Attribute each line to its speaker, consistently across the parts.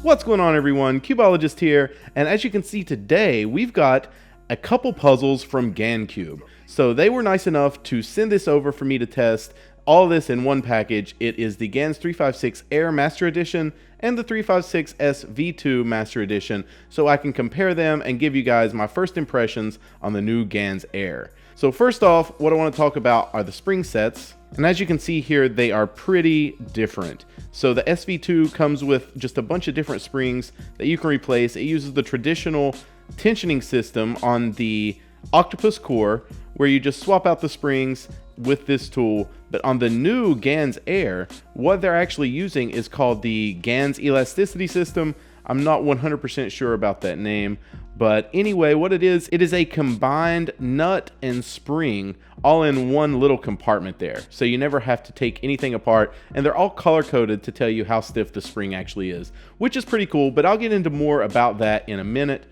Speaker 1: What's going on, everyone? Cubeologist here, and as you can see today, we've got a couple puzzles from GanCube. So they were nice enough to send this over for me to test, all this in one package. It is the Gans 356 Air Master Edition and the 356S V2 Master Edition, so I can compare them and give you guys my first impressions on the new Gans Air. So first off, what I want to talk about are the spring sets. And as you can see here, they are pretty different. So the SV2 comes with just a bunch of different springs that you can replace. It uses the traditional tensioning system on the octopus core, where you just swap out the springs with this tool. But on the new Gans Air, what they're actually using is called the Gans elasticity system. I'm not 100% sure about that name, but anyway, what it is a combined nut and spring all in one little compartment there. So you never have to take anything apart, and they're all color coded to tell you how stiff the spring actually is, which is pretty cool, but I'll get into more about that in a minute.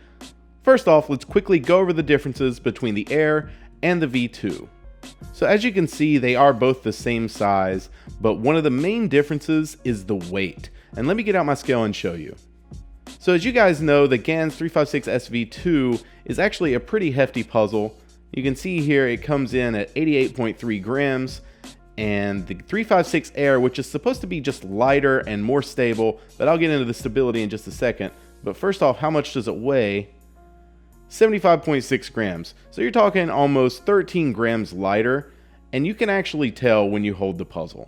Speaker 1: First off, let's quickly go over the differences between the Air and the V2. So as you can see, they are both the same size, but one of the main differences is the weight. And let me get out my scale and show you. So as you guys know, the Gans 356 SV2 is actually a pretty hefty puzzle. You can see here it comes in at 88.3 grams, and the 356 Air, which is supposed to be just lighter and more stable, but I'll get into the stability in just a second. But first off, how much does it weigh? 75.6 grams. So you're talking almost 13 grams lighter, and you can actually tell when you hold the puzzle.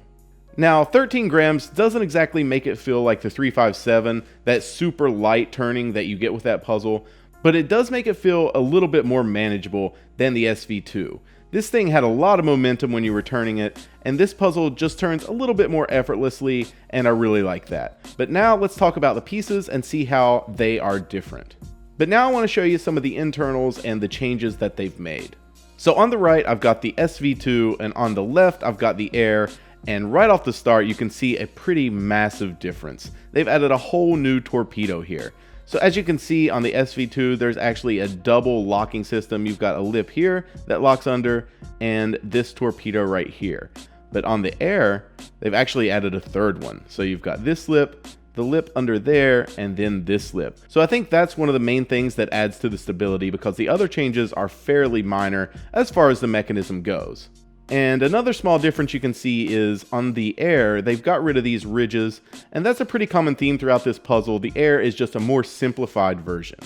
Speaker 1: Now, 13 grams doesn't exactly make it feel like the 357, that super light turning that you get with that puzzle, but it does make it feel a little bit more manageable than the SV2. This thing had a lot of momentum when you were turning it, and this puzzle just turns a little bit more effortlessly, and I really like that. But now let's talk about the pieces and see how they are different. But now I want to show you some of the internals and the changes that they've made. So on the right, I've got the SV2, and on the left, I've got the Air. And right off the start, you can see a pretty massive difference. They've added a whole new torpedo here. So as you can see on the SV2, there's actually a double locking system. You've got a lip here that locks under, and this torpedo right here. But on the Air, they've actually added a third one. So you've got this lip, the lip under there, and then this lip. So I think that's one of the main things that adds to the stability, because the other changes are fairly minor as far as the mechanism goes. And another small difference you can see is on the Air, they've got rid of these ridges, and that's a pretty common theme throughout this puzzle. The Air is just a more simplified version.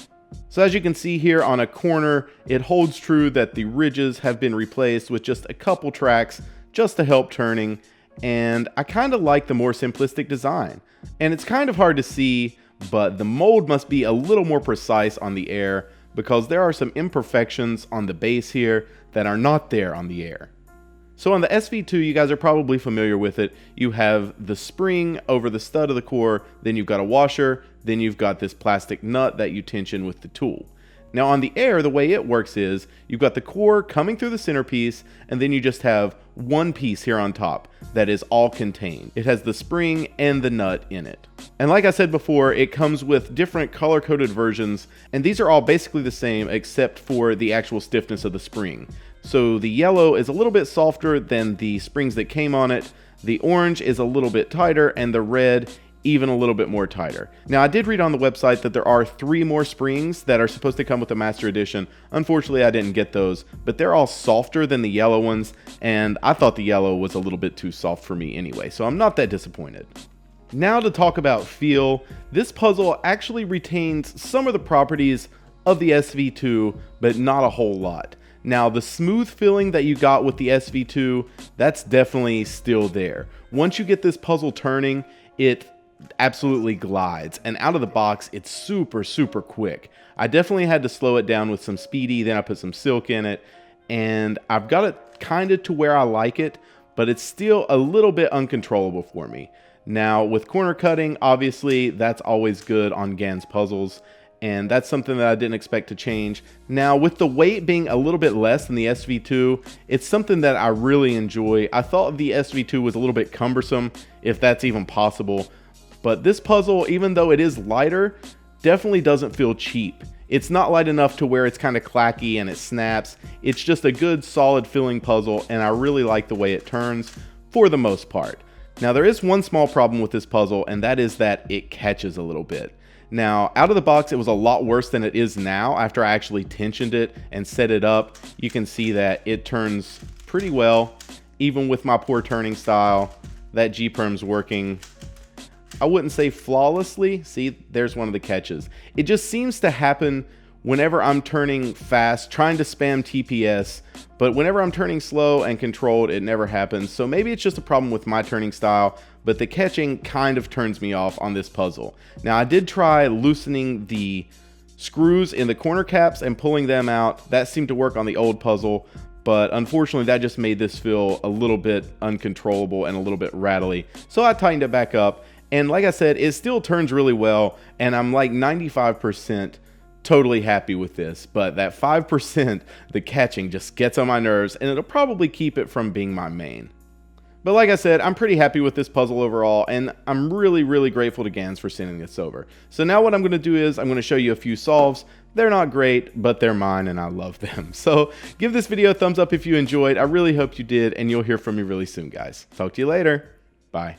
Speaker 1: So as you can see here on a corner, it holds true that the ridges have been replaced with just a couple tracks just to help turning, and I kind of like the more simplistic design. And it's kind of hard to see, but the mold must be a little more precise on the Air, because there are some imperfections on the base here that are not there on the Air. So on the SV2, you guys are probably familiar with it. You have the spring over the stud of the core, then you've got a washer, then you've got this plastic nut that you tension with the tool. Now on the Air, the way it works is you've got the core coming through the centerpiece, and then you just have one piece here on top that is all contained. It has the spring and the nut in it. And like I said before, it comes with different color-coded versions, and these are all basically the same except for the actual stiffness of the spring. So the yellow is a little bit softer than the springs that came on it, the orange is a little bit tighter, and the red even a little bit more tighter. Now I did read on the website that there are 3 more springs that are supposed to come with the Master Edition. Unfortunately, I didn't get those, but they're all softer than the yellow ones, and I thought the yellow was a little bit too soft for me anyway, so I'm not that disappointed. Now to talk about feel, this puzzle actually retains some of the properties of the SV2, but not a whole lot. Now the smooth feeling that you got with the SV2, that's definitely still there. Once you get this puzzle turning, it absolutely glides, and out of the box it's super quick. I definitely had to slow it down with some speedy, then I put some silk in it, and I've got it kind of to where I like it, but it's still a little bit uncontrollable for me. Now with corner cutting, obviously that's always good on Gans puzzles, and that's something that I didn't expect to change. Now with the weight being a little bit less than the SV2, it's something that I really enjoy. I thought the SV2 was a little bit cumbersome, if that's even possible, but this puzzle, even though it is lighter, definitely doesn't feel cheap. It's not light enough to where it's kind of clacky and it snaps. It's just a good solid feeling puzzle, and I really like the way it turns for the most part. Now there is one small problem with this puzzle, and that is that it catches a little bit. Now, out of the box, it was a lot worse than it is now. After I actually tensioned it and set it up, you can see that it turns pretty well, even with my poor turning style. That G-perm's working, I wouldn't say flawlessly. See, there's one of the catches. It just seems to happen whenever I'm turning fast, trying to spam TPS, but whenever I'm turning slow and controlled, it never happens. So maybe it's just a problem with my turning style, but the catching kind of turns me off on this puzzle. Now, I did try loosening the screws in the corner caps and pulling them out. That seemed to work on the old puzzle, but unfortunately that just made this feel a little bit uncontrollable and a little bit rattly. So I tightened it back up, and like I said, it still turns really well, and I'm like 95% totally happy with this. But that 5%, the catching, just gets on my nerves, and it'll probably keep it from being my main. But like I said, I'm pretty happy with this puzzle overall, and I'm really grateful to Gans for sending this over. So now what I'm going to do is I'm going to show you a few solves. They're not great, but they're mine and I love them. So give this video a thumbs up if you enjoyed. I really hope you did, and you'll hear from me really soon, guys. Talk to you later. Bye.